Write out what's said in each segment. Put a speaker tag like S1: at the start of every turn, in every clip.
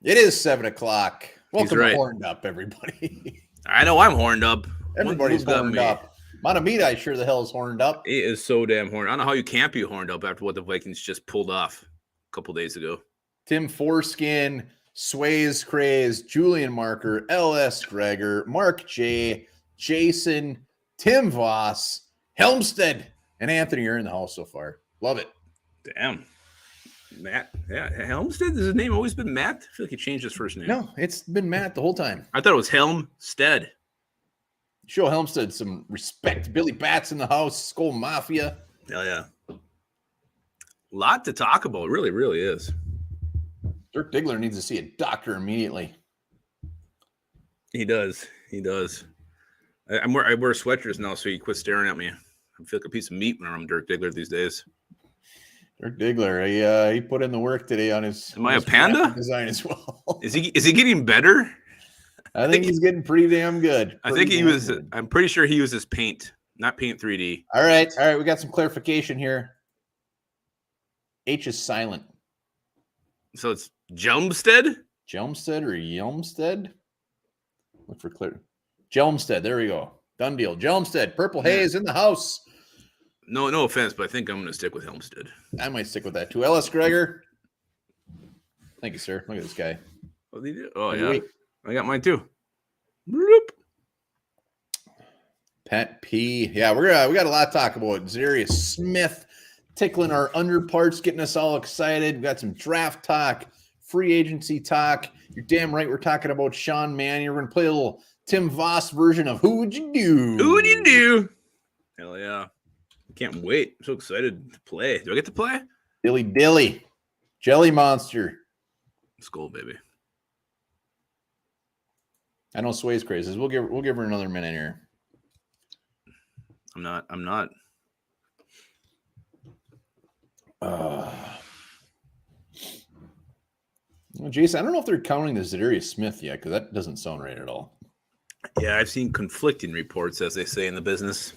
S1: It is 7 o'clock. Welcome
S2: right.
S1: to Horned Up, everybody.
S2: I know I'm horned up.
S1: Everybody's
S2: Who's got
S1: horned
S2: me?
S1: up. Montemita sure the hell is horned up.
S2: It is so damn horned. I don't know how you can't be horned up after what the Vikings just pulled off a couple days ago.
S1: Tim Foreskin, Sways Craze, Julian Marker, LS Greger, Mark J, Jason, Tim Voss, Helmstead, and Anthony are in the house so far. Love it.
S2: Damn. Matt. Yeah. Helmstead? Has his name always been Matt? I feel like he changed his first name.
S1: No, it's been Matt the whole time.
S2: I thought it was Helmstead.
S1: Show Helmstead some respect. Billy Bats in the house, Skull Mafia.
S2: Hell yeah. A lot to talk about. It really, really is.
S1: Dirk Diggler needs to see a doctor immediately.
S2: He does. He does. I wear sweatshirts now, so he quit staring at me. I feel like a piece of meat when I'm Dirk Diggler these days.
S1: Dirk Diggler, he put in the work today on his.
S2: Am I a panda?
S1: Design as well.
S2: Is he getting better?
S1: I think he's getting pretty damn good.
S2: I think he was. I'm pretty sure he uses Paint, not Paint 3D.
S1: All right. We got some clarification here. H is silent.
S2: So it's Jelmstead?
S1: Jelmstead or Yelmstead? Look for clear. Jelmstead. There we go. Done deal. Jelmstead. Purple Haze in the house.
S2: No offense, but I think I'm going to stick with Helmstead.
S1: I might stick with that too. Ellis Greger. Thank you, sir. Look at this guy.
S2: Oh yeah. I got mine too. Bloop.
S1: Pet P. Yeah, we got a lot to talk about. Zadaria Smith tickling our underparts, getting us all excited. We got some draft talk, free agency talk. You're damn right. We're talking about Sean Mannion. We're going to play a little Tim Voss version of Who Would You Do?
S2: Who would you do? Hell yeah. I can't wait. I'm so excited to play. Do I get to play?
S1: Dilly. Jelly Monster.
S2: Let's go, baby.
S1: I know Sway's crazy. We'll give her another minute here.
S2: I'm not.
S1: Well, Jason, I don't know if they're counting the Zadaria Smith yet, because that doesn't sound right at all.
S2: Yeah, I've seen conflicting reports, as they say in the business.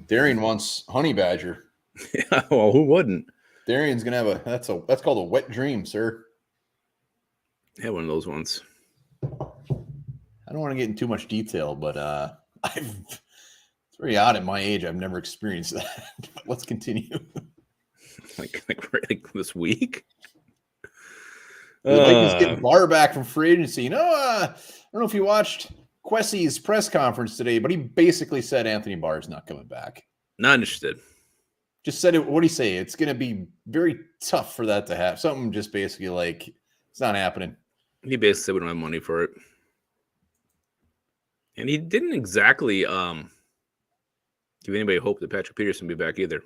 S1: Darian wants Honey Badger.
S2: Yeah, well, who wouldn't?
S1: Darian's gonna have that's called a wet dream, sir.
S2: Yeah, one of those ones.
S1: I don't want to get in too much detail, but it's very odd at my age. I've never experienced that. Let's continue.
S2: like this week.
S1: The Vikings getting Barr back from free agency. I don't know if you watched Quessie's press conference today, but he basically said Anthony Barr is not coming back.
S2: Not interested.
S1: Just said it. What do you say? It's going to be very tough for that to happen. Something just basically like it's not happening.
S2: He basically said we don't have money for it. And he didn't exactly give anybody hope that Patrick Peterson would be back either.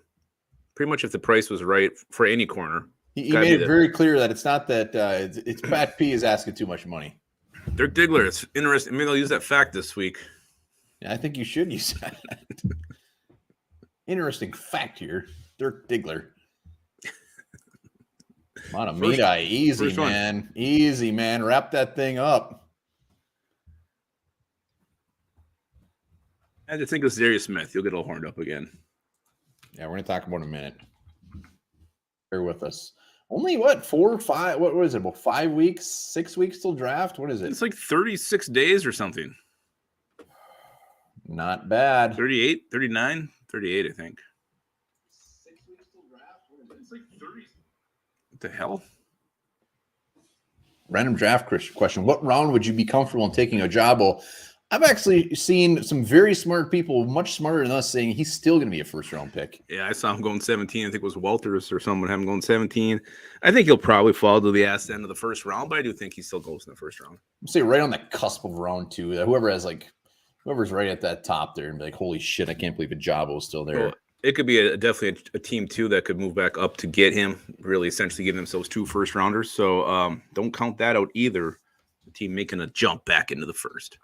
S2: Pretty much if the price was right for any corner.
S1: He made it very clear that it's not that it's Pat P is asking too much money.
S2: Dirk Diggler, it's interesting. Maybe I'll use that fact this week.
S1: Yeah, I think you should use that. Interesting fact here. Dirk Diggler. Montemita, easy, man. Easy, man. Wrap that thing up.
S2: I just think it's Zadaria Smith. You'll get all horned up again.
S1: Yeah, we're going to talk about it in a minute. Bear with us. Only what, 4 or 5? What was it? About 5 weeks, 6 weeks till draft? What is it?
S2: It's like 36 days or something.
S1: Not bad.
S2: 38, 39, 38, I think. 6 weeks till draft? What is it? It's like 30. What the hell?
S1: Random draft question. What round would you be comfortable in taking Ojabo? I've actually seen some very smart people, much smarter than us, saying he's still going to be a first-round pick.
S2: Yeah, I saw him going 17. I think it was Walters or someone having going 17. I think he'll probably fall to the ass end of the first round, but I do think he still goes in the first round.
S1: I'm say right on the cusp of round 2. Whoever's right at that top there and be like, holy shit, I can't believe Ojabo's still there.
S2: Well, it could be definitely a team, too, that could move back up to get him, really essentially give themselves 2 first-rounders. So don't count that out either, the team making a jump back into the first.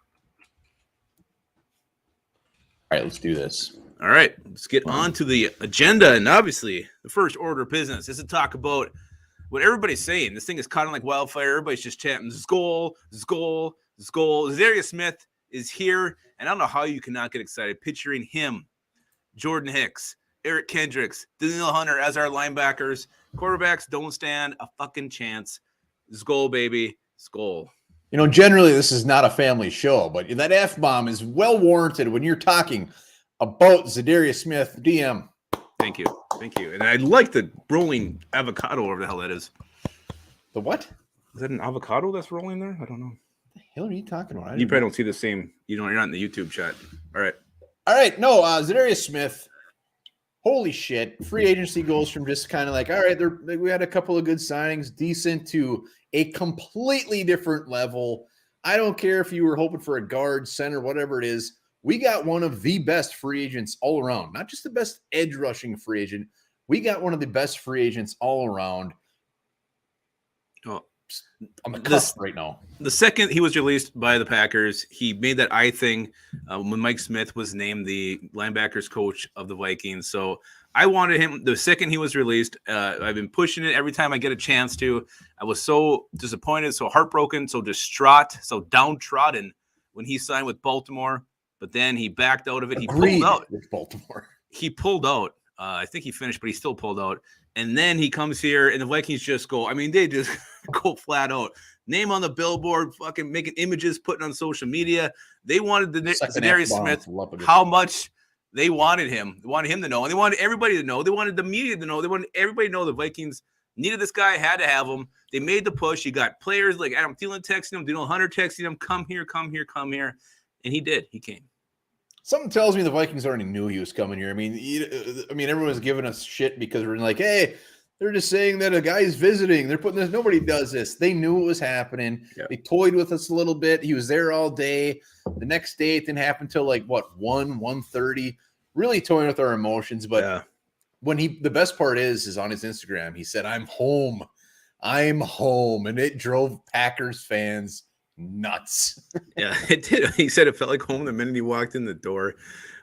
S1: All right, let's do this.
S2: All right, let's get on to the agenda. And obviously, the first order of business is to talk about what everybody's saying. This thing is caught on like wildfire. Everybody's just chanting, Skol, Skol, Skol. Zadaria Smith is here, and I don't know how you cannot get excited picturing him, Jordan Hicks, Eric Kendricks, Daniel Hunter as our linebackers. Quarterbacks don't stand a fucking chance. Skol, baby. Skull.
S1: You know, generally this is not a family show, but that F-bomb is well warranted when you're talking about Zadaria Smith, DM.
S2: Thank you. And I like the rolling avocado, whatever the hell that is.
S1: The what?
S2: Is that an avocado that's rolling there? I don't know.
S1: What the hell are you talking about?
S2: You probably don't see the same. You're not in the YouTube chat. All right.
S1: No, Zadaria Smith. Holy shit. Free agency goes from just kind of like, all right, we had a couple of good signings, decent, to a completely different level. I don't care if you were hoping for a guard, center, whatever it is. We got one of the best free agents all around, not just the best edge rushing free agent. We got one of the best free agents all around.
S2: Oh,
S1: on the cusp right now.
S2: The second he was released by the Packers, he made that eye thing when Mike Smith was named the linebackers coach of the Vikings. So I wanted him the second he was released. I've been pushing it every time I get a chance to. I was so disappointed, so heartbroken, so distraught, so downtrodden when he signed with Baltimore. But then he backed out of it. He pulled out
S1: with Baltimore.
S2: He pulled out. I think he finished, but he still pulled out. And then he comes here, and the Vikings just go. I mean, they just go flat out. Name on the billboard, fucking making images, putting on social media. They wanted the Zadaria Smith. How much they wanted him. They wanted him to know, and they wanted everybody to know. They wanted the media to know. They wanted everybody to know the Vikings needed this guy, had to have him. They made the push. You got players like Adam Thielen texting him, Daniel Hunter texting him, come here, come here, come here. And he did. He came.
S1: Something tells me the Vikings already knew he was coming here. I mean, everyone's giving us shit because we're like, hey, they're just saying that a guy's visiting. They're putting this. Nobody does this. They knew it was happening. Yeah. They toyed with us a little bit. He was there all day. The next day, it didn't happen until like, 1:30. Really toying with our emotions. But when the best part is on his Instagram, he said, I'm home. And it drove Packers fans nuts.
S2: Yeah, it did. He said it felt like home the minute he walked in the door.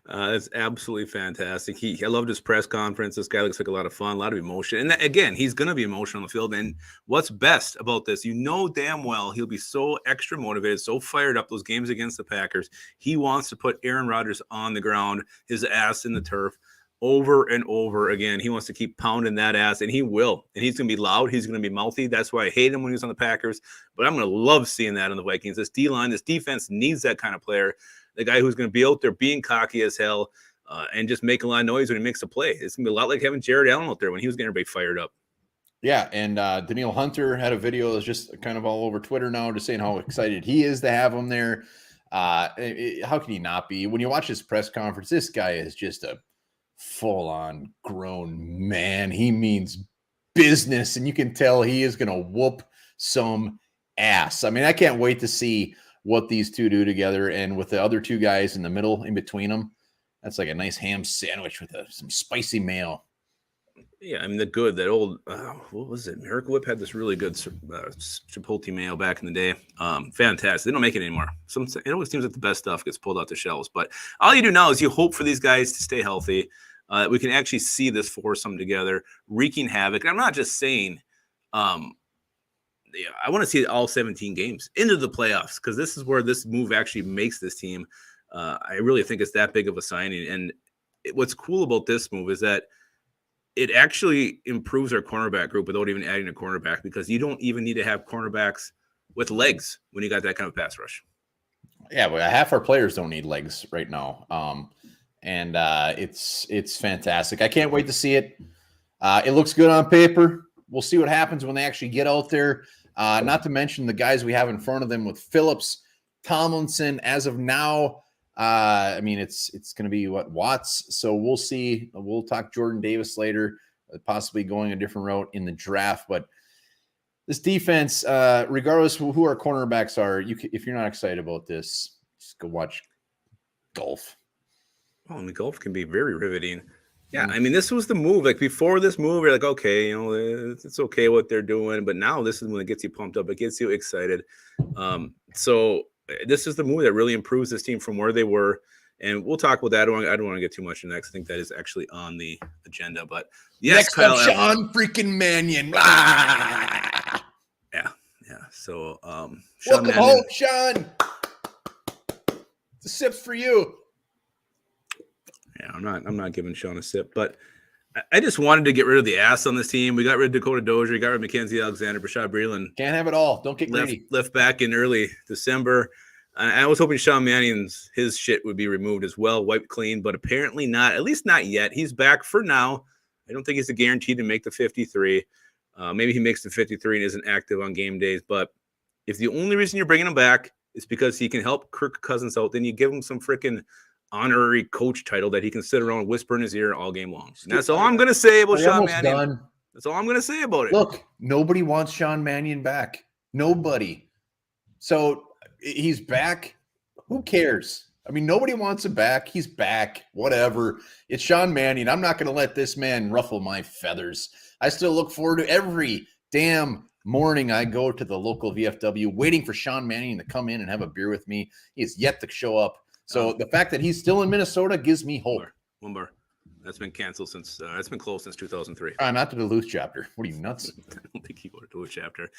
S2: That's absolutely fantastic. I loved his press conference. This guy looks like a lot of fun, a lot of emotion. And again, he's going to be emotional on the field. And what's best about this, damn well he'll be so extra motivated, so fired up those games against the Packers. He wants to put Aaron Rodgers on the ground, his ass in the turf, over and over again. He wants to keep pounding that ass, and he will. And he's going to be loud. He's going to be mouthy. That's why I hate him when he was on the Packers. But I'm going to love seeing that on the Vikings. This D-line, this defense needs that kind of player. The guy who's going to be out there being cocky as hell and just make a lot of noise when he makes a play. It's going to be a lot like having Jared Allen out there when he was getting everybody fired up.
S1: Yeah, and Daniel Hunter had a video that's just kind of all over Twitter now, just saying how excited he is to have him there. How can he not be? When you watch his press conference, this guy is just a full-on grown man. He means business, and you can tell he is going to whoop some ass. I mean, I can't wait to see what these two do together, and with the other two guys in the middle, in between them, that's like a nice ham sandwich with some spicy mayo. Yeah, I mean, that old, what was it? Miracle Whip had this really good Chipotle mayo back in the day. Fantastic. They don't make it anymore. It always seems like the best stuff gets pulled out the shelves. But all you do now is you hope for these guys to stay healthy. We can actually see this foursome together, wreaking havoc. And I'm not just saying, I want to see all 17 games into the playoffs, because this is where this move actually makes this team. I really think it's that big of a signing. And what's cool about this move is that it actually improves our cornerback group without even adding a cornerback, because you don't even need to have cornerbacks with legs when you got that kind of pass rush. Yeah, but half our players don't need legs right now. It's fantastic. I can't wait to see it. It looks good on paper. We'll see what happens when they actually get out there. Not to mention the guys we have in front of them with Phillips, Tomlinson. As of now, it's going to be Watts. So we'll see. We'll talk Jordan Davis later, possibly going a different route in the draft. But this defense, regardless of who our cornerbacks are, if you're not excited about this, just go watch golf. Oh, and the golf can be very riveting. Yeah, I mean, this was the move. Like before this move, you're like, okay, it's okay what they're doing. But now this is when it gets you pumped up. It gets you excited. So this is the move that really improves this team from where they were. And we'll talk about that. I don't want to get too much into that. I think that is actually on the agenda. But yes, next Kyle up, Sean freaking Mannion. Ah! Yeah. So Sean welcome home, Sean. The sip's for you. Yeah, I'm not giving Sean a sip, but
S2: I just wanted to get rid of the ass on this team. We got rid of Dakota Dozier, got rid of Mackenzie Alexander, Brashad Breeland.
S1: Can't have it all. Don't get greedy.
S2: Left back in early December. I was hoping Sean Mannion's his shit would be removed as well, wiped clean, but apparently not. At least not yet. He's back for now. I don't think he's guaranteed to make the 53. Maybe he makes the 53 and isn't active on game days. But if the only reason you're bringing him back is because he can help Kirk Cousins out, then you give him some freaking honorary coach title that he can sit around and whisper in his ear all game long. And that's all I'm going to say about Sean Mannion. That's all I'm going to say about it.
S1: Look, nobody wants Sean Mannion back. Nobody. So he's back. Who cares? I mean, nobody wants him back. He's back. Whatever. It's Sean Mannion. I'm not going to let this man ruffle my feathers. I still look forward to every damn morning I go to the local VFW waiting for Sean Mannion to come in and have a beer with me. He is yet to show up. So the fact that he's still in Minnesota gives me hope.
S2: One bar. That's been canceled since that's been closed since 2003.
S1: Not the Duluth chapter. What are you, nuts?
S2: I don't think he go to Duluth chapter.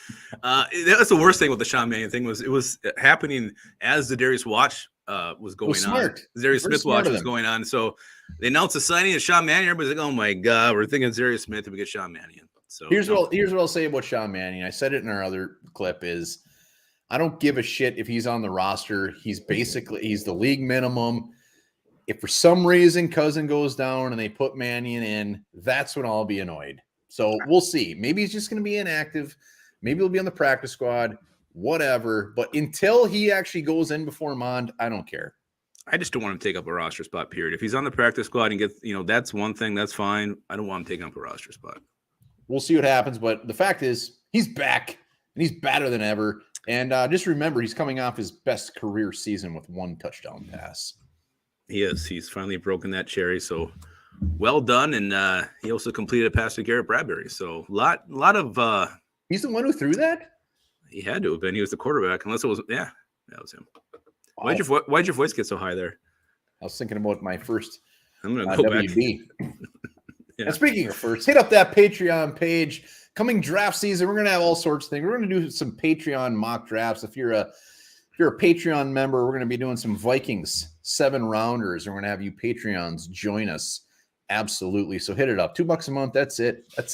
S2: That's the worst thing with the Sean Mannion thing was it was happening as the Darius watch was going on. Darius Smith watch was going on. So they announced the signing of Sean Mannion. Everybody's like, "Oh my God, we're thinking Darius Smith and we get Sean Mannion." So
S1: here's what I'll say about Sean Mannion. I said it in our other clip is I don't give a shit if he's on the roster. He's the league minimum. If for some reason Cousin goes down and they put Mannion in, that's when I'll be annoyed. So we'll see. Maybe he's just going to be inactive. Maybe he'll be on the practice squad, whatever. But until he actually goes in before Mond, I don't care.
S2: I just don't want him to take up a roster spot, period. If he's on the practice squad and gets, that's one thing. That's fine. I don't want him taking up a roster spot.
S1: We'll see what happens. But the fact is he's back and he's better than ever. And just remember, he's coming off his best career season with 1 touchdown pass.
S2: He is. He's finally broken that cherry. So well done. And he also completed a pass to Garrett Bradbury. So lot of.
S1: He's the one who threw that?
S2: He had to have been. He was the quarterback. Unless it was. Yeah, that was him. Wow. Why'd your voice get so high there?
S1: I was thinking about my first
S2: I'm going to go
S1: WB.
S2: back. Yeah.
S1: And speaking of first, hit up that Patreon page. Coming draft season, we're going to have all sorts of things. We're going to do some Patreon mock drafts. If you're a Patreon member, we're going to be doing some Vikings 7-rounders. And we're going to have you Patreons join us. Absolutely. So hit it up. $2 a month. That's it.
S2: I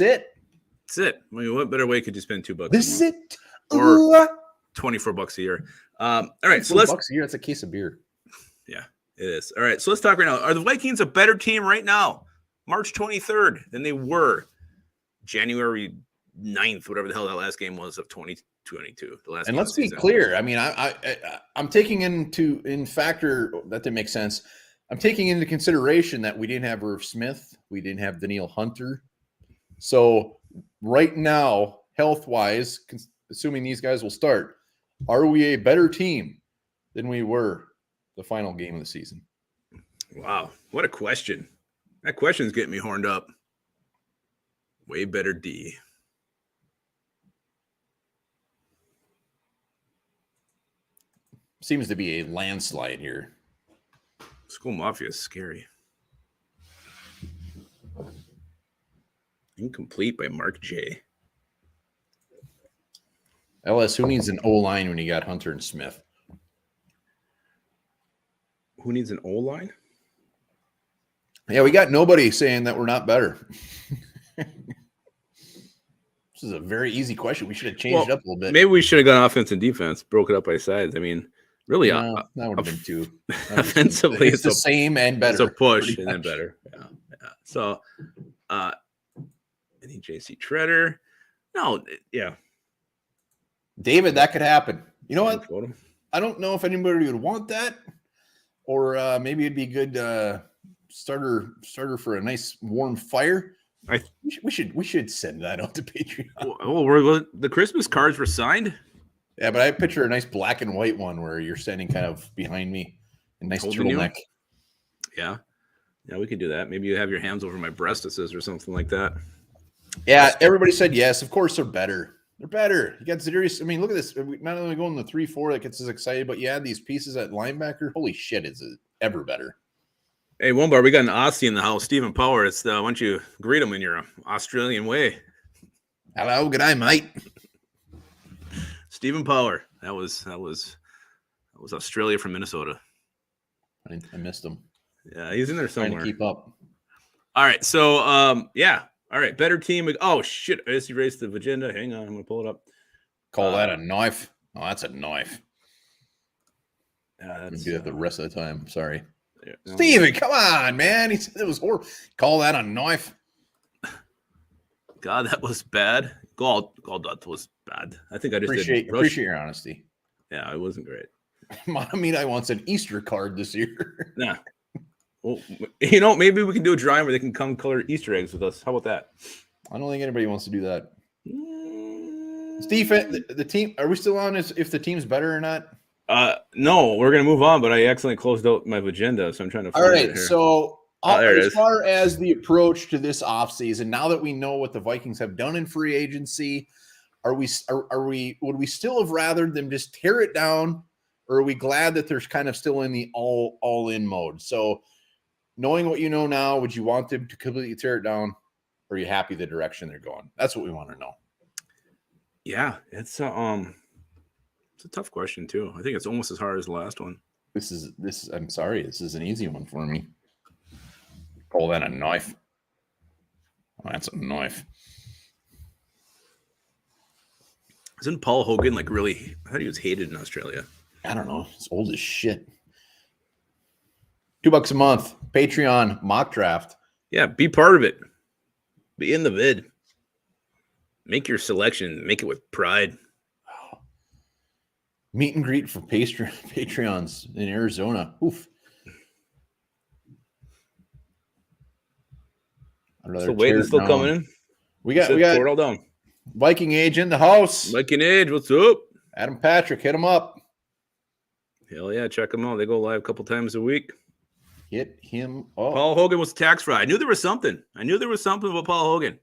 S2: mean, what better way could you spend $2?
S1: This is it.
S2: Or $24 a year. All right. So
S1: $4 a year. That's a case of beer.
S2: Yeah, it is. All right. So let's talk right now. Are the Vikings a better team right now, March 23rd, than they were January 9th, whatever the hell that last game was of 2022? The last.
S1: And let's be clear. I mean, I'm taking in factor that didn't make sense. I'm taking into consideration that we didn't have Irv Smith, we didn't have Daniil Hunter. So right now, health-wise, assuming these guys will start, are we a better team than we were the final game of the season?
S2: Wow, what a question! That question's getting me horned up. Way better D.
S1: Seems to be a landslide here.
S2: School Mafia is scary. Incomplete by Mark J.
S1: LS, who needs an O-line when you got Hunter and Smith?
S2: Who needs an O-line?
S1: Yeah, we got nobody saying that we're not better. This is a very easy question. We should have changed it up a little bit.
S2: Maybe we should have gone offense and defense, broke it up by sides. I mean, really,
S1: that would have been too.
S2: Offensively,
S1: it's the same and better.
S2: It's a push and then better. Yeah. So, any JC Treader? No, yeah.
S1: David, that could happen. You know what? I don't know if anybody would want that, or maybe it'd be good starter for a nice warm fire. We should send that out to Patreon.
S2: Oh, the Christmas cards were signed.
S1: Yeah, but I picture a nice black and white one where you're standing kind of behind me, a nice turtleneck.
S2: Yeah, we could do that. Maybe you have your hands over my breastises or something like that.
S1: Yeah, everybody said yes. Of course, they're better. They're better. You got Zadaria. I mean, look at this. Not only going the 3-4 that gets us excited, but you add these pieces at linebacker. Holy shit, is it ever better?
S2: Hey, one bar, we got an Aussie in the house, Stephen Power. It's why don't you greet him in your Australian way?
S1: Hello, good day, mate.
S2: Stephen Power. That was Australia from Minnesota.
S1: I missed him.
S2: Yeah, he's in there somewhere.
S1: Trying to keep up.
S2: All right. So, yeah. All right. Better team. Oh, shit. I just erased the agenda. Hang on. I'm going to pull it up.
S1: Call that a knife? Oh, that's a knife.
S2: That's,
S1: do that the rest of the time. Sorry.
S2: Yeah, no.
S1: Steven, come on, man. He said it was horrible. Call that a knife?
S2: God, that was bad. That was bad. I think I just
S1: appreciate your honesty.
S2: Yeah, it wasn't great.
S1: I wants an Easter card this year.
S2: Nah. Well, you know, maybe we can do a drawing where they can come color Easter eggs with us. How about that?
S1: I don't think anybody wants to do that. Steve, the team, are we still on if the team's better or not?
S2: No, we're gonna move on, but I accidentally closed out my agenda, so I'm trying to find
S1: all right,
S2: it here.
S1: So as far as the approach to this offseason, now that we know what the Vikings have done in free agency, would we still have rather them just tear it down, or are we glad that there's kind of still in the all in mode? So knowing what you know now, would you want them to completely tear it down, or are you happy the direction they're going? That's what we want to know.
S2: Yeah, it's a tough question too. I think it's almost as hard as the last one.
S1: This is I'm sorry, this is an easy one for me. Call that a knife? Oh, that's a knife.
S2: Isn't Paul Hogan like really? I thought he was hated in Australia.
S1: I don't know. It's old as shit. $2 a month. Patreon mock draft.
S2: Yeah, be part of it. Be in the vid. Make your selection. Make it with pride.
S1: Meet and greet for Patreons in Arizona. Oof.
S2: Still waiting, still coming in.
S1: We got
S2: it all down.
S1: Viking Age in the house.
S2: Viking Age, what's up?
S1: Adam Patrick, hit him up.
S2: Hell yeah, check them out. They go live a couple times a week.
S1: Hit him up.
S2: Paul Hogan was tax fraud. I knew there was something. About Paul Hogan.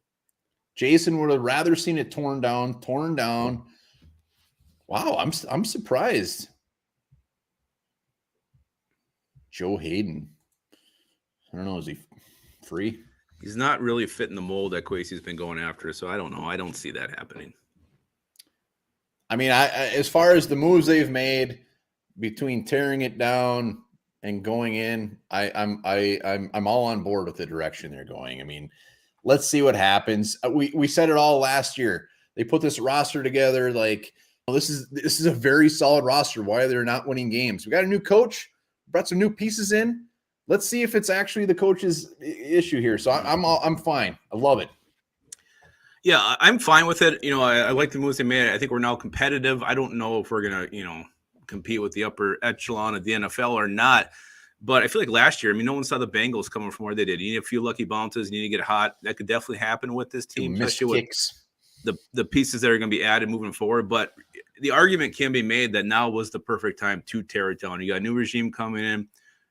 S1: Jason would have rather seen it torn down. Wow, I'm surprised. Joe Hayden. I don't know. Is he free?
S2: He's not really fitting the mold that Kwesi's been going after, so I don't know. I don't see that happening.
S1: I mean, as far as the moves they've made between tearing it down and going in, I'm all on board with the direction they're going. I mean, let's see what happens. We said it all last year. They put this roster together like, well, this is a very solid roster. Why they're not winning games? We got a new coach, brought some new pieces in. Let's see if it's actually the coach's issue here. So I'm fine. I love it.
S2: Yeah, I'm fine with it. You know, I like the moves they made. I think we're now competitive. I don't know if we're gonna, compete with the upper echelon of the NFL or not. But I feel like last year, I mean, no one saw the Bengals coming from where they did. You need a few lucky bounces. You need to get hot. That could definitely happen with this team, especially with the pieces that are going to be added moving forward. But the argument can be made that now was the perfect time to tear it down. You got a new regime coming in,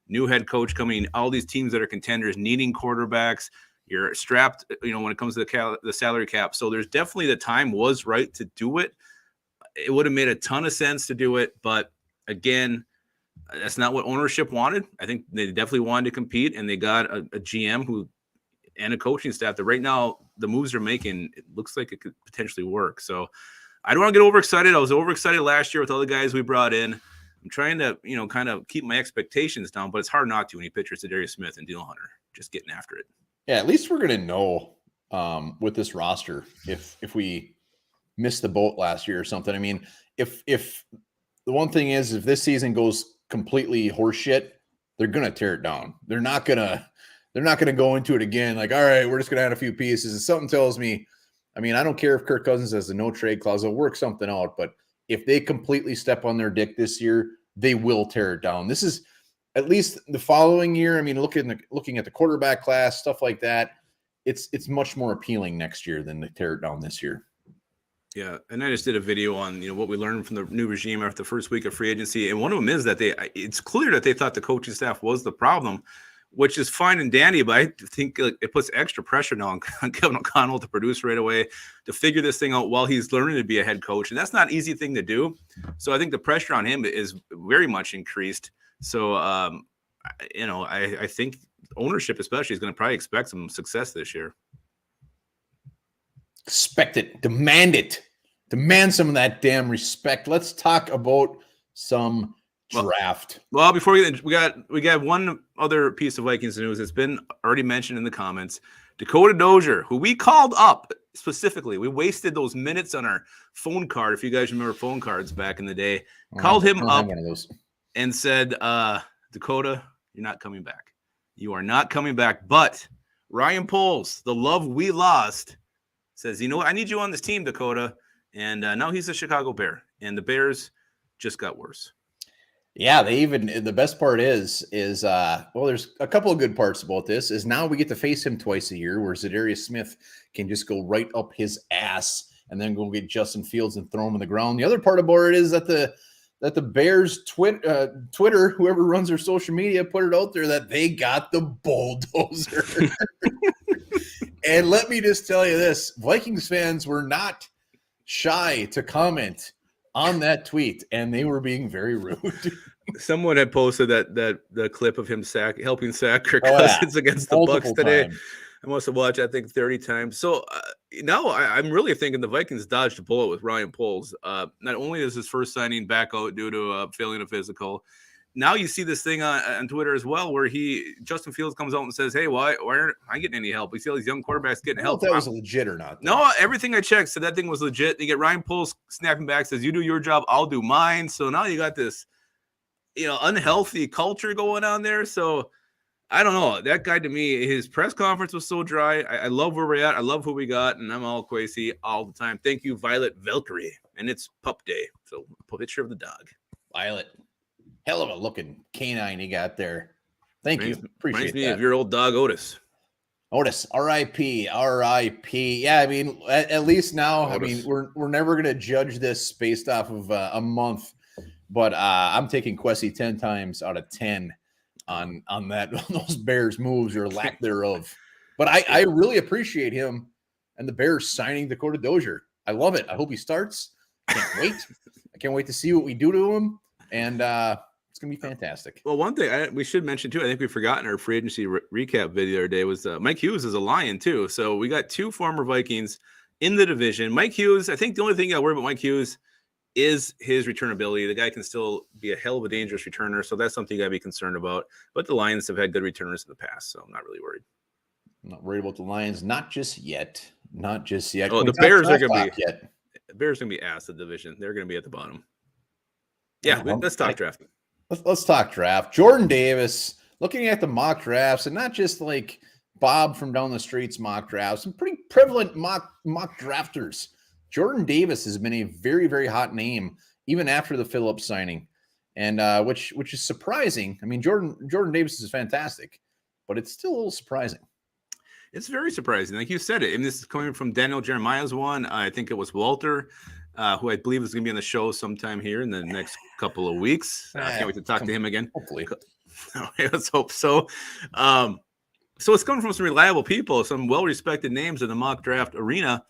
S2: new head coach coming in, all these teams that are contenders needing quarterbacks. You're strapped, when it comes to the salary cap. So there's definitely the time was right to do it. It would have made a ton of sense to do it. But again, that's not what ownership wanted. I think they definitely wanted to compete, and they got a GM and a coaching staff that right now the moves they're making, it looks like it could potentially work. So I don't want to get overexcited. I was overexcited last year with all the guys we brought in. I'm trying to, kind of keep my expectations down, but it's hard not to when you picture Zadaria Smith and Daniel Hunter just getting after it.
S1: Yeah, at least we're going to know with this roster if we missed the boat last year or something. I mean, if the one thing is, if this season goes completely horseshit, they're going to tear it down. They're not going to go into it again like, all right, we're just going to add a few pieces. And something tells me, I mean, I don't care if Kirk Cousins has a no trade clause, they'll work something out, but if they completely step on their dick this year, they will tear it down. This is at least the following year. I mean, looking at the quarterback class, stuff like that, it's much more appealing next year than to tear it down this year.
S2: Yeah, and I just did a video on what we learned from the new regime after the first week of free agency, and one of them is that it's clear that they thought the coaching staff was the problem, which is fine and dandy, but I think it puts extra pressure now on Kevin O'Connell to produce right away, to figure this thing out while he's learning to be a head coach, and that's not an easy thing to do. So I think the pressure on him is very much increased. So I think ownership especially is going to probably expect some success this year.
S1: Expect it. Demand it. Demand some of that damn respect. Let's talk about some draft.
S2: Well, before we got one other piece of Vikings news that's been already mentioned in the comments. Dakota Dozier, who we called up specifically. We wasted those minutes on our phone card. If you guys remember phone cards back in the day, called him up and said, Dakota, you're not coming back. You are not coming back. But Ryan Poles, the love we lost, says, you know what? I need you on this team, Dakota. And now he's a Chicago Bear. And the Bears just got worse.
S1: Yeah, the best part is well, there's a couple of good parts about this is now we get to face him twice a year where Zadaria Smith can just go right up his ass and then go get Justin Fields and throw him on the ground. The other part about it is that the Bears Twitter, whoever runs their social media, put it out there that they got the bulldozer. And let me just tell you this, Vikings fans were not shy to comment on that tweet, and they were being very rude.
S2: Someone had posted that the clip of him helping sack Kirk Cousins against the Bucs today. I must have watched, I think, 30 times. So now I'm really thinking the Vikings dodged a bullet with Ryan Poles. Not only is his first signing back out due to failing a physical, now you see this thing on Twitter as well where Justin Fields comes out and says, hey, why aren't I getting any help? We see all these young quarterbacks getting help.
S1: If that was legit or not.
S2: Though. No, everything I checked said that thing was legit. You get Ryan Poles snapping back, says, you do your job, I'll do mine. So now you got this, unhealthy culture going on there. So I don't know. That guy, to me, his press conference was so dry. I love where we're at. I love who we got, and I'm all crazy all the time. Thank you, Violet Valkyrie. And it's pup day. So a picture of the dog.
S1: Violet. Hell of a looking canine he got there. Thank you. Appreciate
S2: me
S1: that.
S2: Of your old dog, Otis.
S1: Otis, R.I.P. R.I.P. Yeah, I mean, at least now, Otis. I mean, we're never going to judge this based off of a month, but I'm taking Kwesi 10 times out of 10 on that those Bears moves or lack thereof. But I really appreciate him and the Bears signing Dakota Dozier. I love it. I hope he starts. Can't wait. I can't wait to see what we do to him. And it's going to be fantastic.
S2: Well, one thing we should mention, too, I think we forgot in our free agency recap video the other day was Mike Hughes is a Lion, too. So we got two former Vikings in the division. Mike Hughes, I think the only thing I worry about Mike Hughes is his returnability. The guy can still be a hell of a dangerous returner. So that's something you got to be concerned about. But the Lions have had good returners in the past. So I'm not really worried.
S1: I'm not worried about the Lions. Not just yet. Not just yet.
S2: Oh, the Bears are going to be the Bears are going to be ass the division. They're going to be at the bottom. Yeah, let's talk draft.
S1: Let's talk draft. Jordan Davis, looking at the mock drafts, and not just like Bob from down the street's mock drafts, some pretty prevalent mock drafters. Jordan Davis has been a very, very hot name, even after the Phillips signing, and which is surprising. I mean, Jordan Davis is fantastic, but it's still a little surprising.
S2: It's very surprising. Like you said it, and this is coming from Daniel Jeremiah's one. I think it was Walter, who I believe is going to be on the show sometime here in the next couple of weeks. I can't wait to talk to him again.
S1: Hopefully.
S2: Let's hope so. So it's coming from some reliable people, some well-respected names in the mock draft arena.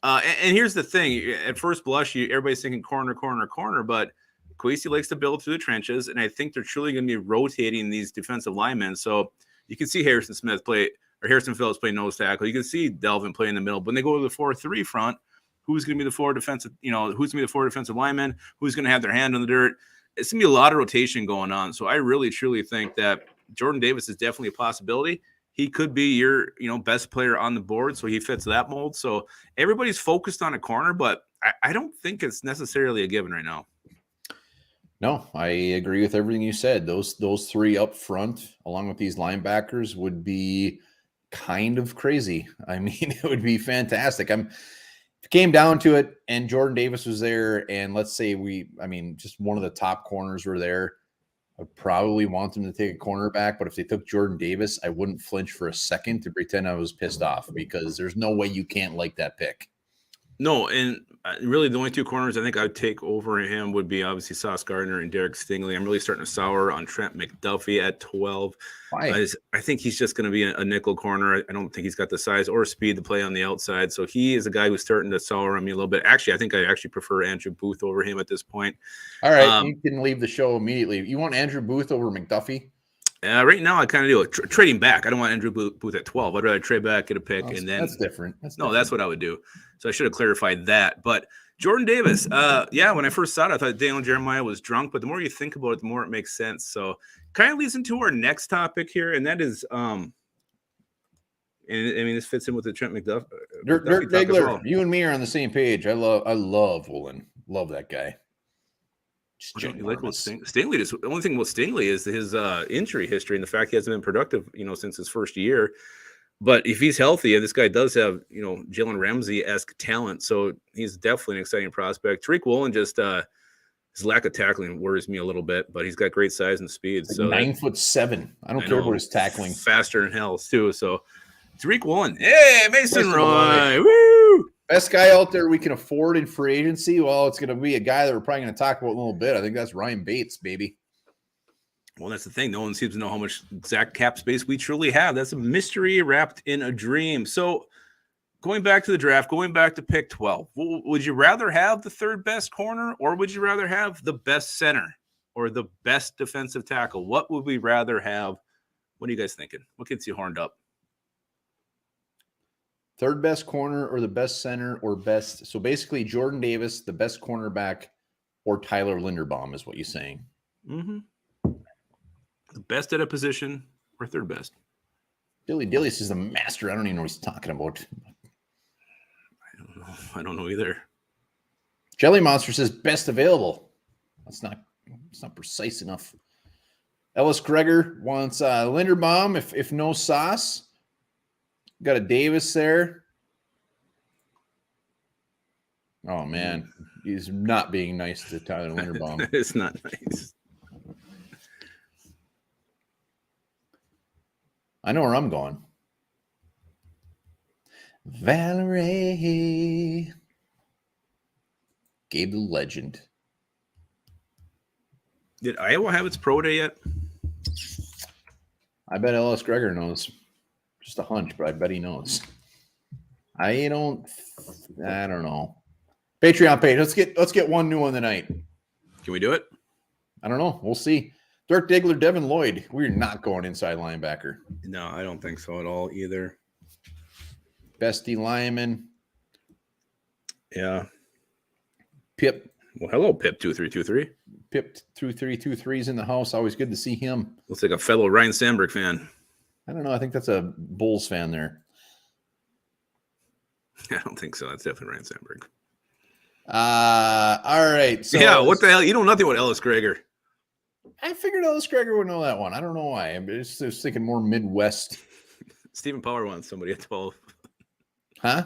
S2: And here's the thing. At first blush, everybody's thinking corner, but Kwesi likes to build through the trenches, and I think they're truly going to be rotating these defensive linemen. So you can see Harrison Phillips play nose tackle. You can see Delvin play in the middle. But when they go to the 4-3 front, who's going to be the four defensive linemen? Who's going to have their hand on the dirt? It's going to be a lot of rotation going on. So I really, truly think that Jordan Davis is definitely a possibility. He could be your, best player on the board. So he fits that mold. So everybody's focused on a corner, but I don't think it's necessarily a given right now.
S1: No, I agree with everything you said. Those three up front, along with these linebackers, would be kind of crazy. I mean, it would be fantastic. If it came down to it and Jordan Davis was there, and let's say just one of the top corners were there, I'd probably want them to take a cornerback. But if they took Jordan Davis, I wouldn't flinch for a second to pretend I was pissed off, because there's no way you can't like that pick.
S2: No, and really the only two corners I think I'd take over him would be obviously Sauce Gardner and Derek Stingley. I'm really starting to sour on Trent McDuffie at 12.
S1: Why?
S2: I think he's just going to be a nickel corner. I don't think he's got the size or speed to play on the outside. So he is a guy who's starting to sour on me a little bit. Actually, I think I prefer Andrew Booth over him at this point.
S1: All right, you can leave the show immediately. You want Andrew Booth over McDuffie?
S2: Right now, I kind of do it. Trading back. I don't want Andrew Booth at 12. I'd rather trade back, get a pick, and then
S1: that's different.
S2: That's what I would do. So I should have clarified that. But Jordan Davis. Yeah, when I first saw it, I thought Daniel Jeremiah was drunk, but the more you think about it, the more it makes sense. So kind of leads into our next topic here, and that is and I mean this fits in with the Trent McDuff.
S1: Dirk Diggler, you and me are on the same page. I love Woolen. Love that guy.
S2: You like what Stingley does. The only thing about Stingley is his injury history and the fact he hasn't been productive, since his first year. But if he's healthy, and this guy does have, Jalen Ramsey-esque talent, so he's definitely an exciting prospect. Tariq Woolen just his lack of tackling worries me a little bit, but he's got great size and speed.
S1: Like
S2: so
S1: 9'7". I don't care about his tackling.
S2: Faster than hell too. So Tariq Woolen, hey Mason Roy, woo!
S1: Best guy out there we can afford in free agency. Well, it's going to be a guy that we're probably going to talk about in a little bit. I think that's Ryan Bates, baby.
S2: Well, that's the thing. No one seems to know how much exact cap space we truly have. That's a mystery wrapped in a dream. So going back to the draft, going back to pick 12, would you rather have the third best corner, or would you rather have the best center or the best defensive tackle? What would we rather have? What are you guys thinking? What gets you horned up?
S1: Third best corner or the best center or best. So basically Jordan Davis, the best cornerback, or Tyler Linderbaum is what you're saying.
S2: Mm-hmm. The best at a position or third best?
S1: Dilly Dillies is the master. I don't even know what he's talking about.
S2: I don't know either.
S1: Jelly Monster says best available. It's not precise enough. Ellis Gregor wants Linderbaum if no sauce. Got a Davis there. Oh man, he's not being nice to Tyler Linderbaum.
S2: It's not nice.
S1: I know where I'm going. Valerie. Gabe the Legend.
S2: Did Iowa have its pro day yet?
S1: I bet Ellis Gregor knows. Just a hunch, but I bet he knows. I don't know. Patreon page. Let's get one new one tonight.
S2: Can we do it?
S1: I don't know. We'll see. Dirk Diggler, Devin Lloyd. We're not going inside linebacker.
S2: No, I don't think so at all either.
S1: Bestie lineman.
S2: Yeah.
S1: Pip.
S2: Well, hello, Pip 2323.
S1: Pip 2323's in the house. Always good to see him.
S2: Looks like a fellow Ryan Sandberg fan.
S1: I don't know. I think that's a Bulls fan there.
S2: I don't think so. That's definitely Ryan Sandberg.
S1: All right. So
S2: yeah, what the hell? You know nothing about Ellis Gregor.
S1: I figured Ellis Gregor would know that one. I don't know why. I'm just thinking more Midwest.
S2: Stephen Power wants somebody at 12.
S1: Huh?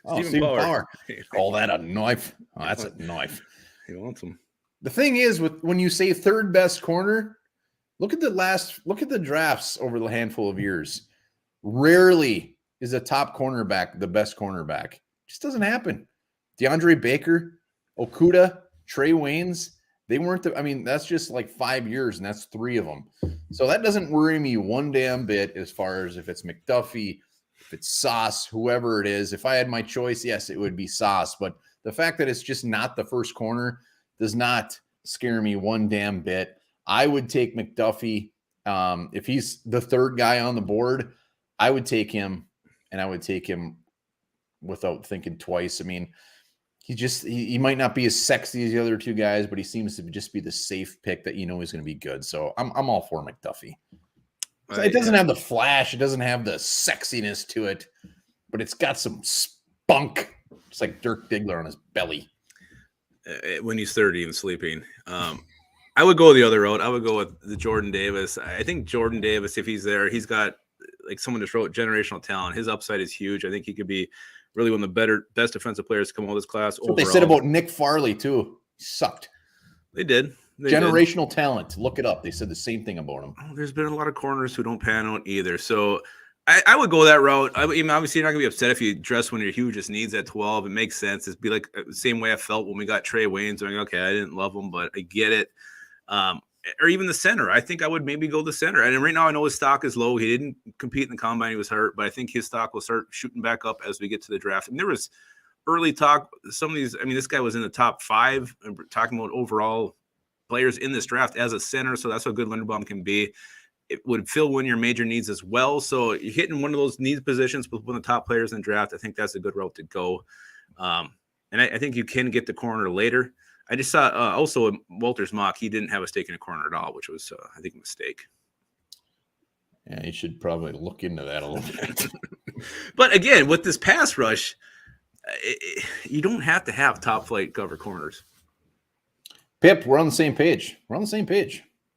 S1: Oh, Stephen Power. Call that a knife. Oh, that's a knife.
S2: He wants him.
S1: The thing is, when you say third best corner, look at the drafts over the handful of years. Rarely is a top cornerback the best cornerback. It just doesn't happen. DeAndre Baker, Okudah, Trey Waynes, they weren't that's just like 5 years, and that's 3 of them. So that doesn't worry me one damn bit as far as if it's McDuffie, if it's Sauce, whoever it is. If I had my choice, yes, it would be Sauce. But the fact that it's just not the first corner does not scare me one damn bit. I would take McDuffie. If he's the third guy on the board, I would take him, and I would take him without thinking twice. I mean, he might not be as sexy as the other 2 guys, but he seems to just be the safe pick that he's going to be good. So I'm all for McDuffie. It doesn't have the flash. It doesn't have the sexiness to it, but it's got some spunk. It's like Dirk Diggler on his belly.
S2: When he's 30 and sleeping. I would go the other route. I would go with the Jordan Davis. I think Jordan Davis, if he's there, he's got, like someone just wrote, generational talent. His upside is huge. I think he could be really one of the best defensive players to come out of this class.
S1: That's what they said about Nick Farley, too. He sucked.
S2: They did.
S1: Generational talent. Look it up. They said the same thing about him.
S2: Oh, there's been a lot of corners who don't pan out either. So I would go that route. Obviously, you're not going to be upset if you dress one of your hugest needs at 12. It makes sense. It'd be like the same way I felt when we got Trey Waynes. I'm like, okay, I didn't love him, but I get it. Or even the center. I think I would maybe go the center. And right now, I know his stock is low. He didn't compete in the combine. He was hurt. But I think his stock will start shooting back up as we get to the draft. And there was early talk. Some of these, this guy was in the top 5. Talking about overall players in this draft as a center. So that's how good Linderbaum can be. It would fill one of your major needs as well. So you're hitting one of those needs positions with one of the top players in the draft. I think that's a good route to go. And I think you can get the corner later. I just saw also Walter's mock. He didn't have us taking a corner at all, which was, I think, a mistake.
S1: Yeah, you should probably look into that a little bit.
S2: But again, with this pass rush, you don't have to have top flight cover corners.
S1: Pip, we're on the same page.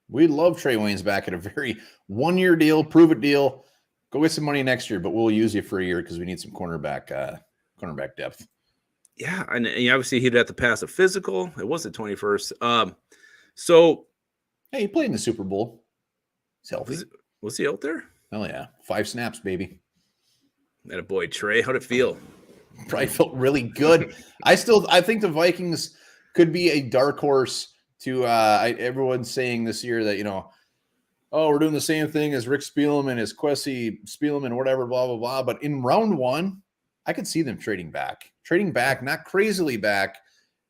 S1: We love Trey Waynes back at a very 1-year deal, prove it deal. Go get some money next year, but we'll use you for a year because we need some cornerback depth.
S2: Yeah, and obviously he'd have to pass a physical. It was the 21st. So
S1: hey, he played in the Super Bowl. He's healthy.
S2: Was he out there?
S1: Oh yeah, 5 snaps, baby.
S2: That a boy, Trey. How'd it feel?
S1: Probably felt really good. I think the Vikings could be a dark horse to everyone's saying this year that, oh, we're doing the same thing as Rick Spielman, as Kwesi Spielman, whatever, blah, blah, blah. But in round 1, I could see them trading back, not crazily back,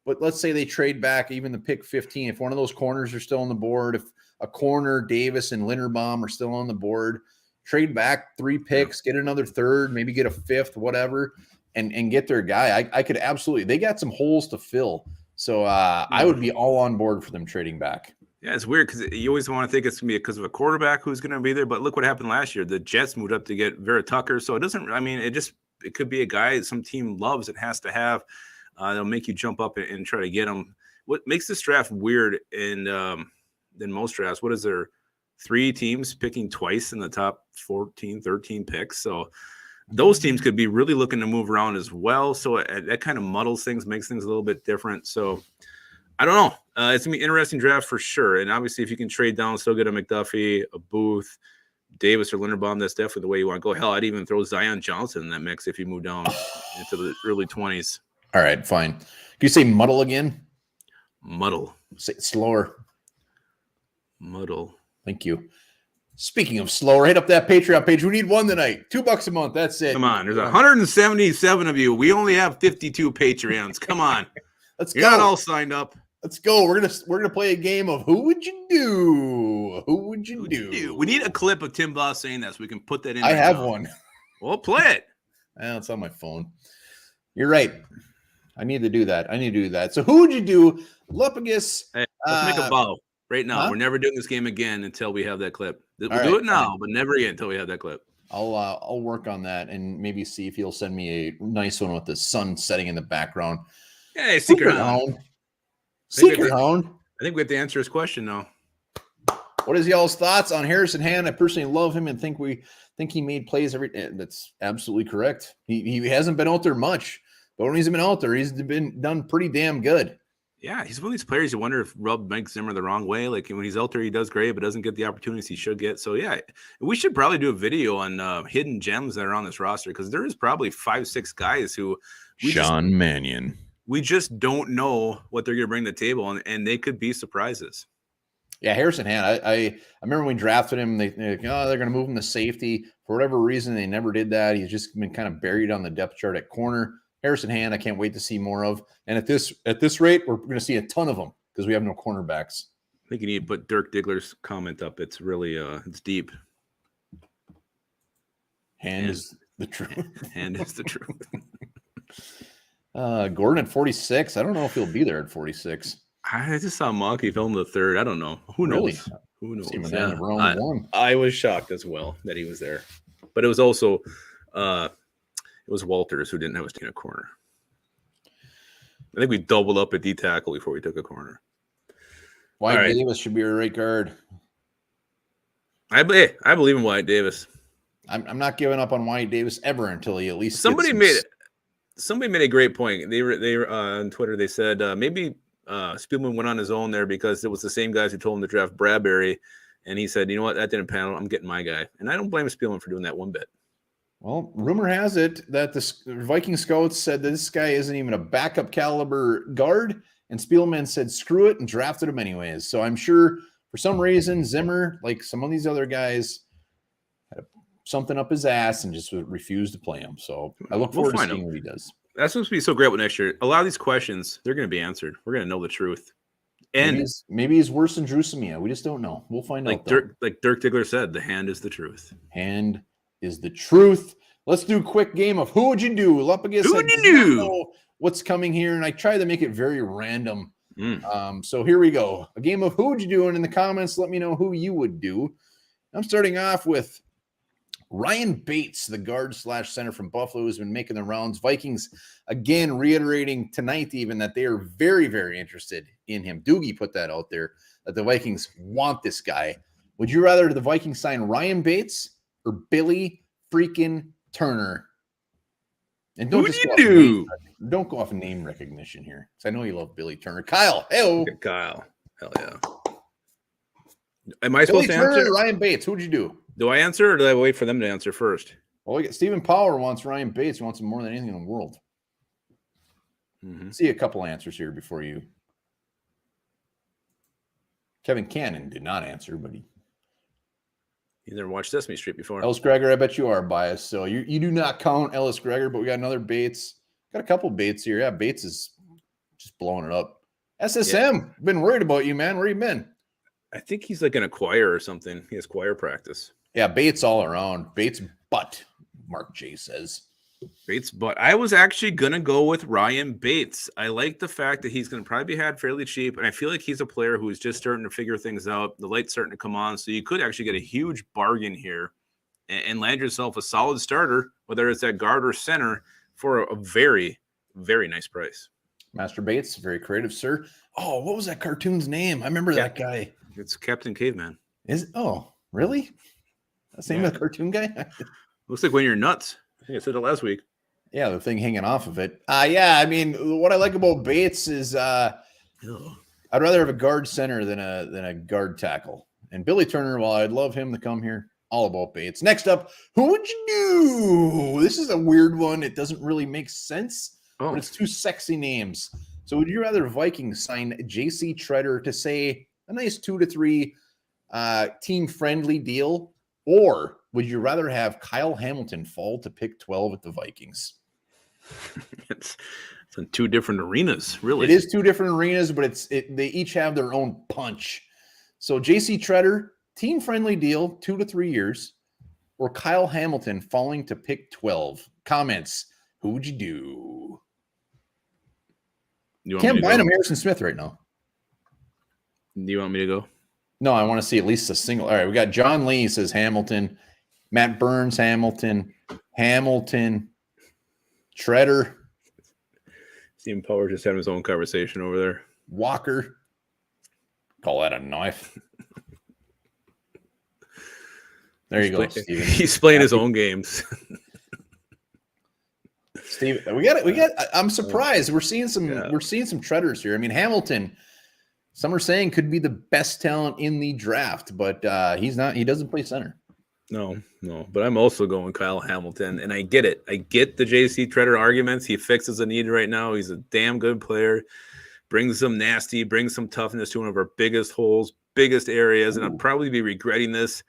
S1: but let's say they trade back even the pick 15. If one of those corners are still on the board, if a corner, Davis and Linderbaum are still on the board, trade back 3 picks, get another third, maybe get a 5th, whatever, and get their guy. I could absolutely. They got some holes to fill. So I would be all on board for them trading back.
S2: Yeah, it's weird because you always want to think it's going to be because of a quarterback who's going to be there. But look what happened last year. The Jets moved up to get Vera Tucker. So it doesn't – I mean, it could be a guy some team loves and has to have. They'll make you jump up and try to get him. What makes this draft weird than most drafts, what is there, 3 teams picking twice in the top 14, 13 picks? So those teams could be really looking to move around as well. So that kind of muddles things, makes things a little bit different. So I don't know. It's going to be an interesting draft for sure. And obviously, if you can trade down, still get a McDuffie, a Booth, Davis, or Linderbaum, that's definitely the way you want to go. Hell, I'd even throw Zion Johnson in that mix if you move down into the early 20s.
S1: All right, fine. Can you say muddle again?
S2: Muddle.
S1: Say it slower.
S2: Muddle.
S1: Thank you. Speaking of slower, hit up that Patreon page. We need one tonight. $2 a month. That's it.
S2: Come on. There's 177 of you. We only have 52 Patreons. Come on.
S1: Let's go.
S2: You're not all signed up.
S1: Let's go. We're gonna play a game of who would you do? Who would you do?
S2: We need a clip of Tim Boss saying that so we can put that in.
S1: I have one.
S2: Well, play it.
S1: It's on my phone. You're right. I need to do that. So who would you do? Lupagus.
S2: Hey, let's make a vow right now. Huh? We're never doing this game again until we have that clip. We'll do it now, but never again until we have that clip.
S1: I'll work on that and maybe see if he'll send me a nice one with the sun setting in the background.
S2: Hey, Secret Hound.
S1: Secret Hound.
S2: I think we have to answer his question now.
S1: What is y'all's thoughts on Harrison Hand? I personally love him and think he made plays every. That's absolutely correct. He hasn't been out there much, but when he's been out there, he's been done pretty damn good.
S2: Yeah, he's one of these players you wonder if rubbed Mike Zimmer the wrong way. Like when he's out there, he does great, but doesn't get the opportunities he should get. So yeah, we should probably do a video on hidden gems that are on this roster because there is probably 5-6 guys who
S1: Sean Mannion.
S2: We just don't know what they're going to bring to the table, and they could be surprises.
S1: Yeah, Harrison Hand. I remember when we drafted him, they're going to move him to safety. For whatever reason, they never did that. He's just been kind of buried on the depth chart at corner. Harrison Hand, I can't wait to see more of. And at this rate, we're going to see a ton of them because we have no cornerbacks.
S2: I think you need to put Dirk Diggler's comment up. It's really it's deep.
S1: Hand is the truth.
S2: Hand is the truth.
S1: Gordon at 46. I don't know if he'll be there at 46.
S2: I just saw Monkey film the 3rd. I don't know. Who knows?
S1: Really?
S2: Who knows?
S1: Yeah.
S2: I was shocked as well that he was there. But it was also it was Walters who didn't have us taking a corner. I think we doubled up at D tackle before we took a corner.
S1: Wyatt Davis should be our right guard.
S2: I believe in Wyatt Davis.
S1: I'm not giving up on Wyatt Davis ever until he at least
S2: somebody made a great point. They were on Twitter. They said maybe Spielman went on his own there because it was the same guys who told him to draft Bradbury, and he said, "You know what? That didn't pan out. I'm getting my guy." And I don't blame Spielman for doing that one bit.
S1: Well, rumor has it that the Viking scouts said that this guy isn't even a backup caliber guard, and Spielman said, "Screw it," and drafted him anyways. So I'm sure for some reason Zimmer, like some of these other guys, had something up his ass and just refused to play him. So I look forward to seeing what he does.
S2: That's supposed to be so great with next year. A lot of these questions, they're going to be answered. We're going to know the truth. And
S1: maybe he's worse than Drew Samia. We just don't know. We'll find out.
S2: Like Dirk Diggler said, the hand is the truth.
S1: Hand is the truth. Let's do a quick game of who would you do? Lupagus,
S2: who would you do?
S1: what's coming here, and I try to make it very random.
S2: Mm.
S1: So here we go. A game of who would you do? And in the comments, let me know who you would do. I'm starting off with Ryan Bates, the guard / center from Buffalo, has been making the rounds. Vikings, again, reiterating tonight even that they are very, very interested in him. Doogie put that out there, that the Vikings want this guy. Would you rather the Vikings sign Ryan Bates or Billy freaking Turner? And don't just don't go off name recognition here, because I know you love Billy Turner. Kyle, hey,
S2: Kyle, hell yeah. Am I supposed to answer?
S1: Ryan Bates, who'd you do?
S2: Do I answer, or do I wait for them to answer first?
S1: Well, we got Stephen Power wants Ryan Bates. He wants him more than anything in the world. Mm-hmm. See a couple answers here before you. Kevin Cannon did not answer, but he
S2: never watched Sesame Street before.
S1: Ellis Gregor, I bet you are biased. So you do not count Ellis Gregor, but we got another Bates. Got a couple Bates here. Yeah, Bates is just blowing it up. SSM, been worried about you, man. Where you been?
S2: I think he's like in a choir or something. He has choir practice.
S1: Yeah, Bates all around. Bates butt, Mark J says.
S2: Bates butt. I was actually going to go with Ryan Bates. I like the fact that he's going to probably be had fairly cheap, and I feel like he's a player who is just starting to figure things out. The light's starting to come on, so you could actually get a huge bargain here and land yourself a solid starter, whether it's at guard or center, for a very, very nice price.
S1: Master Bates, very creative, sir. Oh, what was that cartoon's name? I remember that guy.
S2: It's Captain Caveman.
S1: Is it? Oh, really? That's the name of the cartoon guy?
S2: Looks like When You're Nuts. I think I said it last week.
S1: Yeah, the thing hanging off of it. Yeah, I mean, what I like about Bates is I'd rather have a guard center than a guard tackle. And Billy Turner, while I'd love him to come here, all about Bates. Next up, who would you do? This is a weird one. It doesn't really make sense, but it's two sexy names. So would you rather Vikings sign J.C. Treader to say a nice 2 to 3 team-friendly deal, or would you rather have Kyle Hamilton fall to pick 12 at the Vikings?
S2: It's in two different arenas, really.
S1: It is two different arenas, but they each have their own punch. So J.C. Treader, team-friendly deal, 2 to 3 years, or Kyle Hamilton falling to pick 12. Comments, who would you do? Can't bind him Harrison Smith right now.
S2: Do you want me to go?
S1: No, I want to see at least a single. All right, we got John Lee says Hamilton, Matt Burns, Hamilton, Treader.
S2: Stephen Power just having his own conversation over there.
S1: Walker. Call that a knife. There you go, Steven.
S2: He's playing his own games.
S1: Steven, we got I'm surprised. We're seeing some Treaders here. I mean, Hamilton, some are saying could be the best talent in the draft, but he's not. He doesn't play center.
S2: No. But I'm also going Kyle Hamilton, and I get it. I get the J.C. Treader arguments. He fixes a need right now. He's a damn good player. Brings some nasty, brings some toughness to one of our biggest holes, biggest areas, and I'll probably be regretting this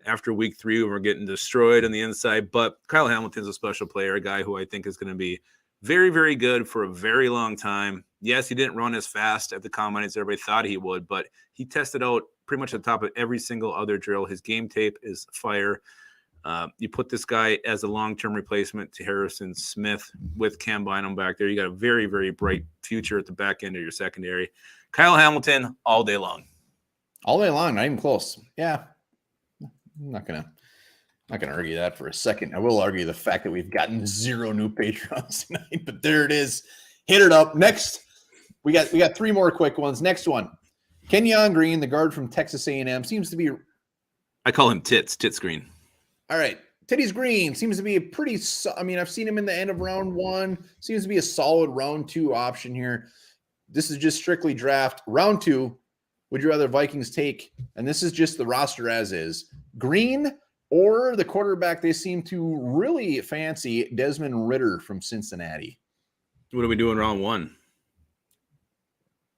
S2: after week 3 when we're getting destroyed on the inside. But Kyle Hamilton's a special player, a guy who I think is going to be very, very good for a very long time. Yes, he didn't run as fast at the combine as everybody thought he would, but he tested out pretty much at the top of every single other drill. His game tape is fire. You put this guy as a long-term replacement to Harrison Smith with Cam Bynum back there. You got a very, very bright future at the back end of your secondary. Kyle Hamilton all day long.
S1: All day long, not even close. Yeah. I'm not gonna argue that for a second. I will argue the fact that we've gotten 0 new Patreons tonight, but there it is. Hit it up. Next, we got 3 more quick ones. Next one, Kenyon Green, the guard from Texas A&M, seems to be.
S2: I call him Tits Green.
S1: All right, Titties Green seems to be a pretty. I mean, I've seen him in the end of round 1. Seems to be a solid round 2 option here. This is just strictly draft. Round 2. Would you rather Vikings take, and this is just the roster as is, Green or the quarterback they seem to really fancy, Desmond Ridder from Cincinnati?
S2: What are we doing round 1?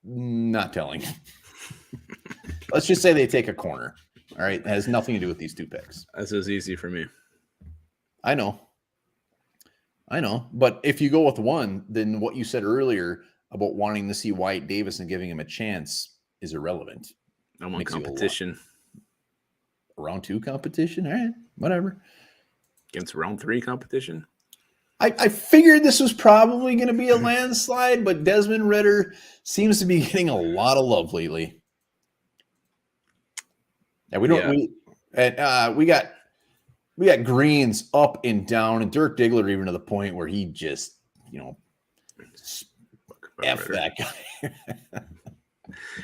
S1: Not telling. Let's just say they take a corner. All right. It has nothing to do with these 2 picks.
S2: This is easy for me.
S1: I know. But if you go with 1, then what you said earlier about wanting to see Wyatt Davis and giving him a chance is irrelevant.
S2: I want competition.
S1: Round 2 competition? All right. Whatever.
S2: Against round 3 competition?
S1: I figured this was probably going to be a landslide, but Desmond Ridder seems to be getting a lot of love lately. And we got greens up and down, and Dirk Diggler even to the point where he just, F that guy.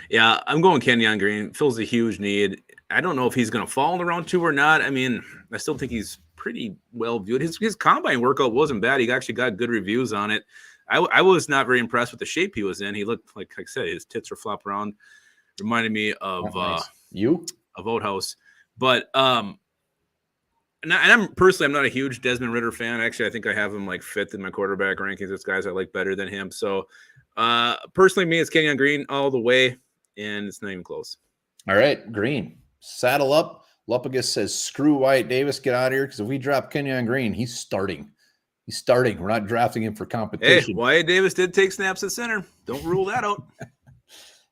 S2: Yeah, I'm going Kenyon Green. Fills a huge need. I don't know if he's going to fall in the round 2 or not. I mean, I still think he's pretty well viewed. His combine workout wasn't bad. He actually got good reviews on it. I was not very impressed with the shape he was in. He looked like I said, his tits were flopping around. Reminded me of of Outhouse. But and I'm personally, I'm not a huge Desmond Ridder fan. Actually, I think I have him like 5th in my quarterback rankings. There's guys I like better than him. So personally, me, it's Kenyon Green all the way, and it's not even close.
S1: All right, Green. Saddle up. Lupagus says, screw Wyatt Davis, get out of here, because if we drop Kenyon Green, he's starting. He's starting. We're not drafting him for competition.
S2: Hey, Wyatt Davis did take snaps at center. Don't rule that out.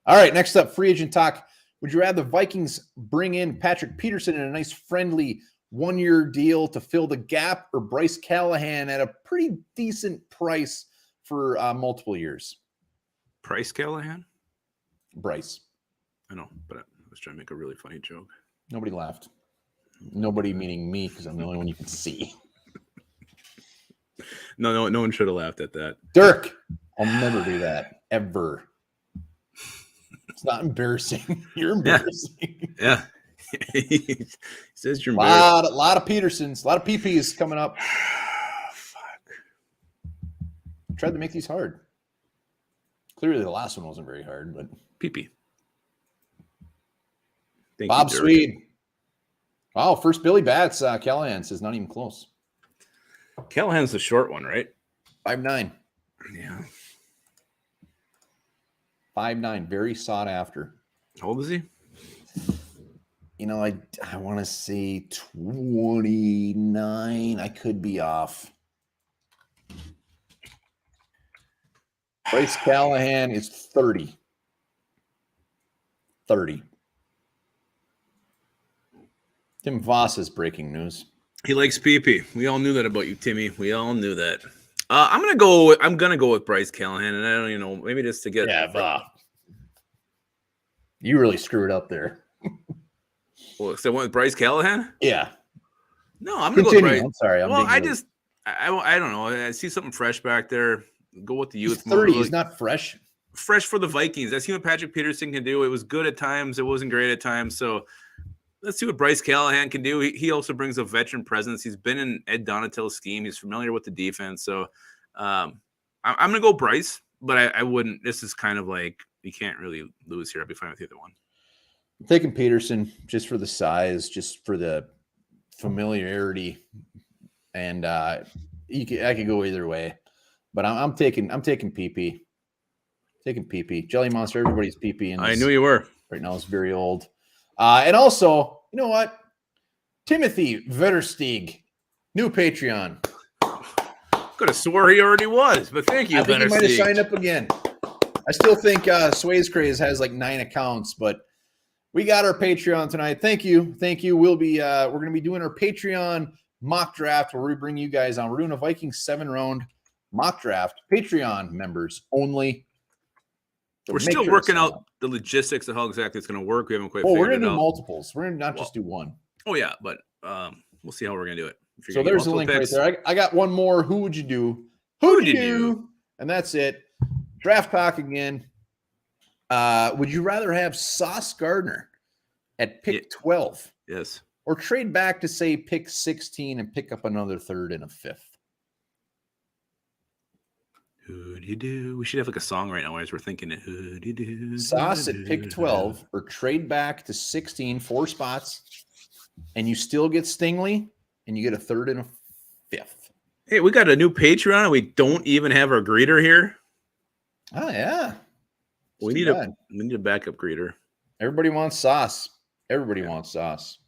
S1: All right, next up, free agent talk. Would you rather the Vikings bring in Patrick Peterson in a nice, friendly one-year deal to fill the gap, or Bryce Callahan at a pretty decent price for multiple years?
S2: Bryce Callahan?
S1: Bryce.
S2: I know, but I was trying to make a really funny joke.
S1: Nobody laughed. Nobody meaning me, because I'm the only one you can see.
S2: No one should have laughed at that.
S1: Dirk, I'll never do that, ever. It's not embarrassing. You're embarrassing.
S2: Yeah. He says you're embarrassing.
S1: A lot of Petersons, a lot of PPs coming up.
S2: Fuck.
S1: Tried to make these hard. Clearly the last one wasn't very hard, but
S2: PP.
S1: Bob Swede. Wow, first Billy Bats. Callahan says not even close.
S2: Callahan's the short one, right?
S1: 5'9".
S2: Yeah.
S1: 5'9", very sought after.
S2: How old is he?
S1: I want to say 29. I could be off. Bryce Callahan is 30. 30. Tim Voss is breaking news.
S2: He likes PP. We all knew that about you, Timmy. We all knew that. I'm gonna go with Bryce Callahan, and I don't even know, maybe just to get
S1: you really screwed up there.
S2: Well, so I went with Bryce Callahan?
S1: Yeah.
S2: No, I'm gonna go with Bryce.
S1: I'm sorry.
S2: I don't know. I see something fresh back there. Go with the youth.
S1: He's 30. He's not fresh.
S2: Fresh for the Vikings. I see what Patrick Peterson can do. It was good at times. It wasn't great at times. So let's see what Bryce Callahan can do. He also brings a veteran presence. He's been in Ed Donatel's scheme. He's familiar with the defense. So I'm going to go Bryce, but I wouldn't. This is kind of like you can't really lose here. I'd be fine with either one.
S1: I'm taking Peterson just for the size, just for the familiarity, and I could go either way. But I'm taking PP. Taking PP. Jelly Monster, everybody's PP.
S2: I knew you were.
S1: Right now it's very old. And also, you know what? Timothy Vettersteeg, new Patreon.
S2: Could have swore he already was, but thank you,
S1: I think he might have signed up again. I still think Sway's Craze has like 9 accounts, but we got our Patreon tonight. Thank you. We're going to be doing our Patreon mock draft where we bring you guys on. We're doing a Vikings 7-round mock draft. Patreon members only.
S2: So we're still working out the logistics of how exactly it's going to work. We haven't quite
S1: figured it out.
S2: We're
S1: going to do multiples. We're going to not just do one.
S2: Oh, yeah, but we'll see how we're going to do it.
S1: So there's the link right there. I got one more. Who would you do? Who would you do? And that's it. Draft talk again. Would you rather have Sauce Gardner at pick 12?
S2: Yes.
S1: Or trade back to, say, pick 16 and pick up another 3rd and a 5th?
S2: Who do you do? We should have like a song right now as we're thinking it. Who do you do?
S1: Sauce at pick 12 or trade back to 16, 4 spots, and you still get Stingley and you get a 3rd and a 5th.
S2: Hey, we got a new Patreon and we don't even have our greeter here.
S1: Oh, yeah.
S2: We need a backup greeter.
S1: Everybody wants Sauce. Everybody wants Sauce.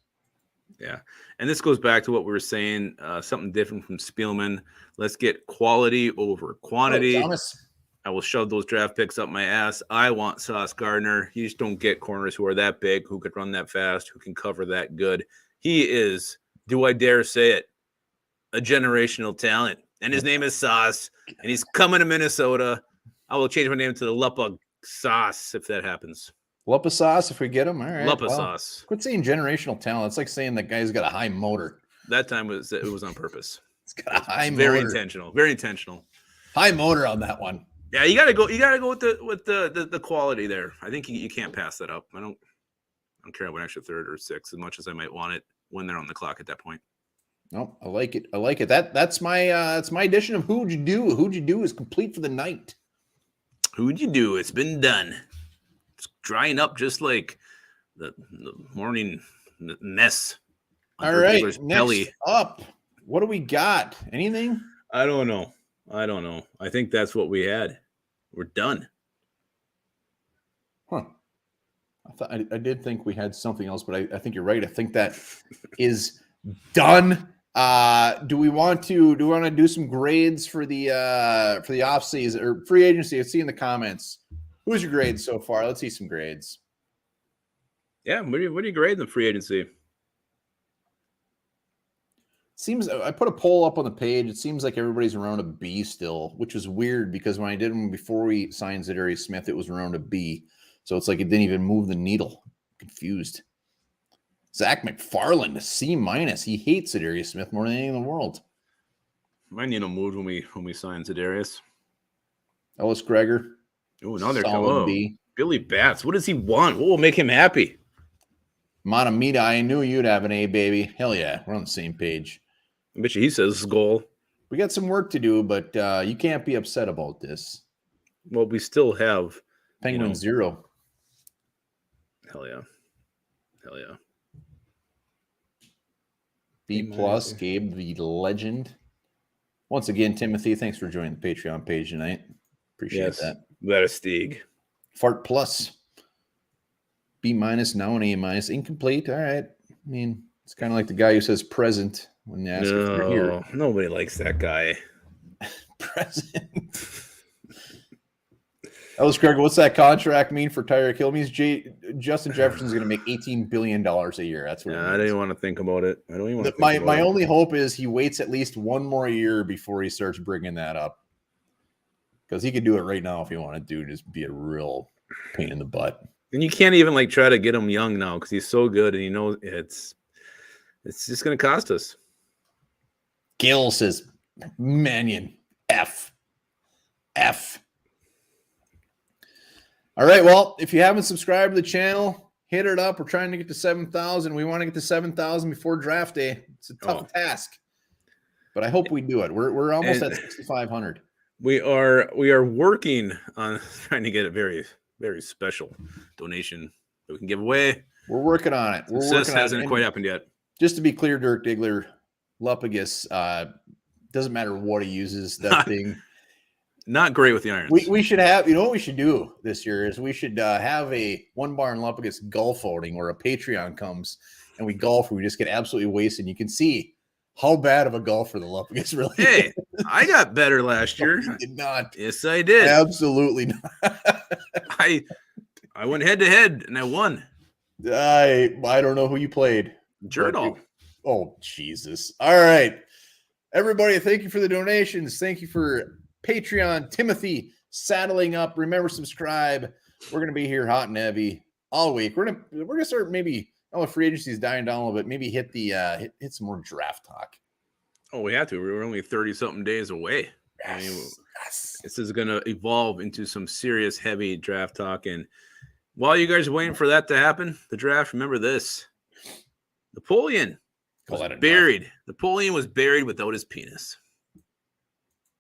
S2: Yeah. And this goes back to what we were saying, something different from Spielman. Let's get quality over quantity. I will shove those draft picks up my ass. I want Sauce Gardner. You just don't get corners who are that big, who could run that fast, who can cover that good. He is, do I dare say it, a generational talent. and his name is Sauce, and he's coming to Minnesota. I will change my name to the Luppa Sauce if that happens.
S1: Luppa Sauce if we get him. All right.
S2: Luppa Sauce.
S1: Quit saying generational talent. It's like saying that guy's got a high motor.
S2: That time it was on purpose.
S1: It's got a high motor.
S2: Very intentional. Very intentional.
S1: High motor on that one.
S2: Yeah, you gotta go with the quality there. I think you can't pass that up. I don't care about an extra third or sixth as much as I might want it when they're on the clock at that point.
S1: No, I like it. I like it. That's my edition of Who'd You Do? Who'd You Do is complete for the night.
S2: Who'd you do? It's been done. It's drying up just like the morning mess.
S1: All right, next up, what do we got? Anything?
S2: I don't know. I think that's what we had. We're done.
S1: Huh. I did think we had something else, but I think you're right. I think that is done. Do we want to do some grades for the offseason or free agency? Let's see in the comments. Who's your grades so far? Let's see some grades.
S2: Yeah, what do you grade the free agency?
S1: Seems I put a poll up on the page. It seems like everybody's around a B still, which is weird because when I did them before we signed Zadaria Smith, it was around a B. So it's like it didn't even move the needle. Confused. Zach McFarland, a C-. He hates Zadaria Smith more than anything in the world.
S2: Mannion moved when we signed Zadarius.
S1: Ellis Gregor.
S2: Oh, now they're
S1: coming. B.
S2: Billy Batts. What does he want? What will make him happy?
S1: Monamita, I knew you'd have an A, baby. Hell yeah, we're on the same page.
S2: I bet you he says goal.
S1: We got some work to do, but you can't be upset about this.
S2: Well, we still have
S1: Penguin 0.
S2: Hell yeah.
S1: B+, Gabe, the legend. Once again, Timothy, thanks for joining the Patreon page tonight. Appreciate that.
S2: That is Stieg.
S1: Fart plus. B-, now an A-. Incomplete. All right. I mean, it's kind of like the guy who says present when you ask if you're here.
S2: Nobody likes that guy.
S1: Present. Ellis Craig, what's that contract mean for Tyreek Hill? It means Justin Jefferson's going to make $18 billion a year. That's what.
S2: I don't even want to think about it. I don't even want to.
S1: My only hope is he waits at least one more year before he starts bringing that up, because he could do it right now if he wanted to. Just be a real pain in the butt.
S2: And you can't even try to get him young now because he's so good, and you know it's just going to cost us.
S1: Gil says, Mannion, F. All right, well, if you haven't subscribed to the channel, hit it up. We're trying to get to 7,000. We want to get to 7,000 before draft day. It's a tough task, but I hope we do it. We're almost at 6,500.
S2: We are working on trying to get a very, very special donation that we can give away.
S1: We're working on it.
S2: Success hasn't quite happened yet.
S1: Just to be clear, Dirk Diggler, Lupagus, doesn't matter what he uses, that thing.
S2: Not great with the irons.
S1: We should have, what we should do this year is we should have a One Bar and Lupagus golf outing where a Patreon comes and we golf. We just get absolutely wasted. You can see how bad of a golfer the Lupagus really is.
S2: Hey, I got better last year.
S1: You did not.
S2: Yes, I did.
S1: Absolutely not.
S2: I went head to head and I won.
S1: I don't know who you played.
S2: Jerdal.
S1: Oh, Jesus. All right. Everybody, thank you for the donations. Thank you for Patreon. Timothy saddling up. Remember, subscribe. We're going to be here hot and heavy all week. We're gonna start maybe, free agency is dying down a little bit. Maybe hit hit some more draft talk.
S2: Oh, we have to. We're only 30-something days away.
S1: Yes.
S2: This is going to evolve into some serious heavy draft talk. And while you guys are waiting for that to happen, the draft, remember this. Napoleon was buried. Napoleon was buried without his penis.